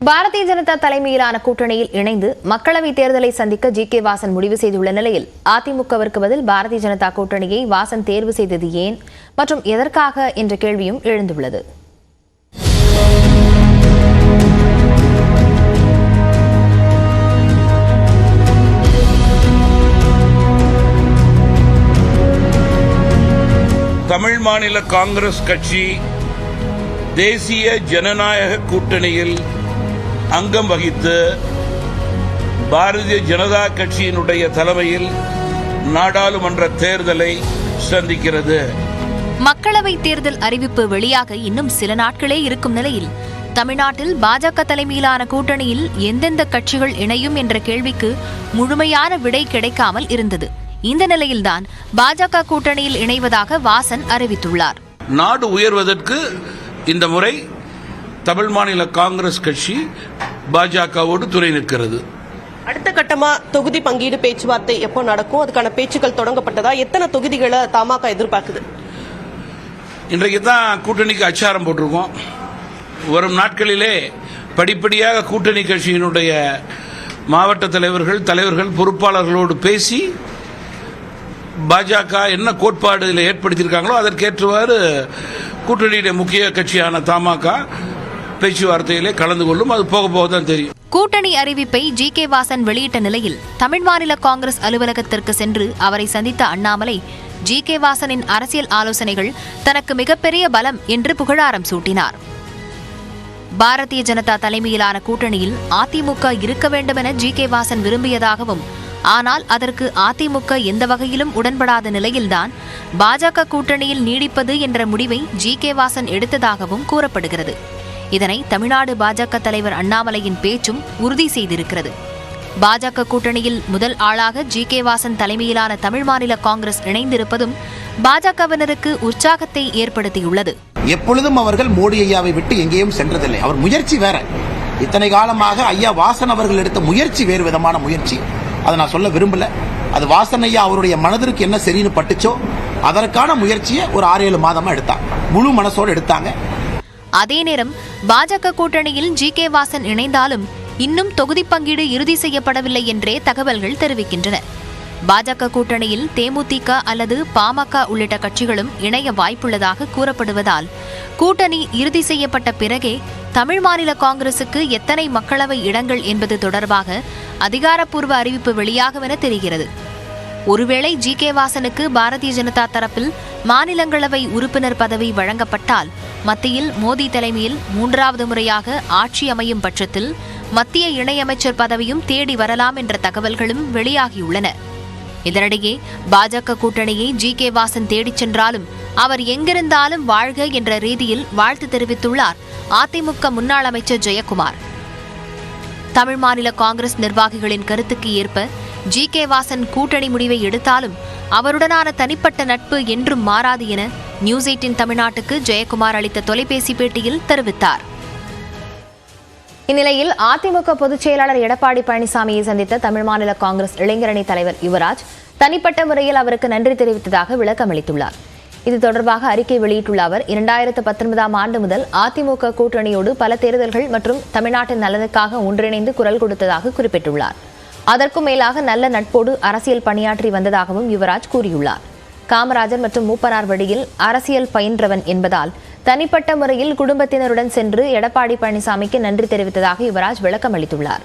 பாரதிய ஜனதா தலைமையிலான கூட்டணியில் இணைந்து மக்களவைத் தேர்தலை சந்திக்க ஜி.கே. வாசன் முடிவு செய்துள்ள நிலையில் அதிமுகவிற்கு பதில் பாரதிய ஜனதா கூட்டணியை வாசன் தேர்வு செய்தது ஏன் மற்றும் எதற்காக என்ற கேள்வியும் எழுந்துள்ளது. தமிழ் மாநில காங்கிரஸ் கட்சி தேசிய ஜனநாயக கூட்டணியில் அங்கம் வகித்து பாரதிய ஜனதா கட்சியினுடைய தலைமையில் நாடாளுமன்ற தேர்தலை சந்திக்கிறது. மக்களவைத் தேர்தல் அறிவிப்பு வெளியாக இன்னும் சில நாட்களே இருக்கும் நிலையில் தமிழ்நாட்டில் பாஜக தலைமையிலான கூட்டணியில் எந்தெந்த கட்சிகள் இணையும் என்ற கேள்விக்கு முழுமையான விடை கிடைக்காமல் இருந்தது. இந்த நிலையில்தான் பாஜக கூட்டணியில் இணைவதாக வாசன் அறிவித்துள்ளார். நாடு உயர்வதற்கு இந்த முறை தமிழ் மாநில காங்கிரஸ் கட்சி பாஜகவோடு துணை நிற்கிறது. அடுத்த கட்டமா தொகுதி பங்கீடு பேச்சுவார்த்தை எப்போ நடக்கும்? அதுக்கான பேச்சுக்கள் தொடங்கப்பட்டதா? எத்தனை தொகுதிகளை தமாக எதிர்பார்க்குது? இன்றைக்கு தான் கூட்டணிக்கு அச்சாரம் போட்டிருக்கோம். வரும் நாட்களிலே படிப்படியாக கூட்டணி கட்சியினுடைய மாவட்ட தலைவர்கள் பொறுப்பாளர்களோடு பேசி பாஜக என்ன கோட்பாடு ஏற்படுத்தியிருக்காங்களோ அதற்கேற்றவாறு கூட்டணியுடைய முக்கிய கட்சியான தமாக பேச்சுவார்த்தையிலே கலந்து கொள்ளும். அது போக போக தான் தெரியும். கூட்டணி அறிவிப்பை ஜி.கே. வாசன் வெளியிட்ட நிலையில் தமிழ் மாநில காங்கிரஸ் அலுவலகத்திற்கு சென்று அவரை சந்தித்த அண்ணாமலை ஜி.கே. வாசனின் அரசியல் ஆலோசனைகள் தனக்கு மிகப்பெரிய பலம் என்று புகழாரம் சூட்டினார். பாரதிய ஜனதா தலைமையிலான கூட்டணியில் அதிமுக இருக்க வேண்டுமென ஜி.கே. வாசன் விரும்பியதாகவும், ஆனால் அதற்கு அதிமுக எந்த வகையிலும் உடன்படாத நிலையில்தான் பாஜக கூட்டணியில் நீடிப்பது என்ற முடிவை ஜி.கே. வாசன் எடுத்ததாகவும் கூறப்படுகிறது. இதனை தமிழ்நாடு பாஜக தலைவர் அண்ணாமலையின் பேச்சும் உறுதி செய்திருக்கிறது. பாஜக கூட்டணியில் முதல் ஆளாக ஜி.கே. வாசன் தலைமையிலான தமிழ் மாநில காங்கிரஸ் இணைந்திருப்பதும் பாஜகவினருக்கு உற்சாகத்தை ஏற்படுத்தியுள்ளது. எப்பொழுதும் அவர்கள் மோடி ஐயாவை விட்டு எங்கேயும் சென்றதில்லை. அவர் முயற்சி வேற. இத்தனை காலமாக ஐயா வாசன் அவர்கள் எடுத்த முயற்சி வேறு விதமான முயற்சி. அதை நான் சொல்ல விரும்பல. அது வாசன் ஐயா அவருடைய மனதிற்கு என்ன சரின்னு பட்டுச்சோ அதற்கான முயற்சியை ஒரு 6-7 மாதமா எடுத்தாங்க. முழு மனசோடு எடுத்தாங்க. அதே நேரம் பாஜக கூட்டணியில் ஜி.கே. வாசன் இணைந்தாலும் இன்னும் தொகுதி பங்கீடு இறுதி செய்யப்படவில்லை என்றே தகவல்கள் தெரிவிக்கின்றன. பாஜக கூட்டணியில் தேமுதிக அல்லது பாமக உள்ளிட்ட கட்சிகளும் இணைய வாய்ப்புள்ளதாக கூறப்படுவதால் கூட்டணி இறுதி செய்யப்பட்ட பிறகே தமிழ் மாநில காங்கிரசுக்கு எத்தனை மக்களவை இடங்கள் என்பது தொடர்பாக அதிகாரப்பூர்வ அறிவிப்பு வெளியாகும் என தெரிகிறது. ஒருவேளை ஜி.கே. வாசனுக்கு பாரதிய ஜனதா தரப்பில் மாநிலங்களவை உறுப்பினர் பதவி வழங்கப்பட்டால் மத்தியில் மோடி தலைமையில் 3வது முறையாக ஆட்சி அமையும் பட்சத்தில் மத்திய இணையமைச்சர் பதவியும் தேடி வரலாம் என்ற தகவல்களும் வெளியாகியுள்ளன. இதனிடையே பாஜக கூட்டணியை ஜி.கே. வாசன் தேடிச் சென்றாலும் அவர் எங்கிருந்தாலும் வாழ்க என்ற ரீதியில் வாழ்த்து தெரிவித்துள்ளார் அதிமுக முன்னாள் அமைச்சர் ஜெயக்குமார். தமிழ் மாநில காங்கிரஸ் நிர்வாகிகளின் கருத்துக்கு ஏற்ப ஜி.கே. வாசன் கூட்டணி முடிவை எடுத்தாலும் அவருடனான தனிப்பட்ட நட்பு என்றும் மாறாது என நியூஸ் 18 தமிழ்நாட்டுக்கு ஜெயக்குமார் அளித்த தொலைபேசி பேட்டியில் தெரிவித்தார். இந்நிலையில் அதிமுக பொதுச் செயலாளர் எடப்பாடி பழனிசாமியை சந்தித்த தமிழ் மாநில காங்கிரஸ் இளைஞரணி தலைவர் யுவராஜ் தனிப்பட்ட முறையில் அவருக்கு நன்றி தெரிவித்ததாக விளக்கம் அளித்துள்ளார். இது தொடர்பாக அறிக்கை வெளியிட்டுள்ள அவர் 2019ஆம் ஆண்டு முதல் அதிமுக கூட்டணியோடு பல தேர்தல்கள் மற்றும் தமிழ்நாட்டின் நலனுக்காக ஒன்றிணைந்து குரல் கொடுத்ததாக குறிப்பிட்டுள்ளார். அதற்கும் மேலாக நல்ல நட்போடு அரசியல் பணியாற்றி வந்ததாகவும் யுவராஜ் கூறியுள்ளார். காமராஜர் மற்றும் மூப்பனார் வழியில் அரசியல் பயின்றவன் என்பதால் தனிப்பட்ட முறையில் குடும்பத்தினருடன் சென்று எடப்பாடி பழனிசாமிக்கு நன்றி தெரிவித்ததாக யுவராஜ் விளக்கம் அளித்துள்ளார்.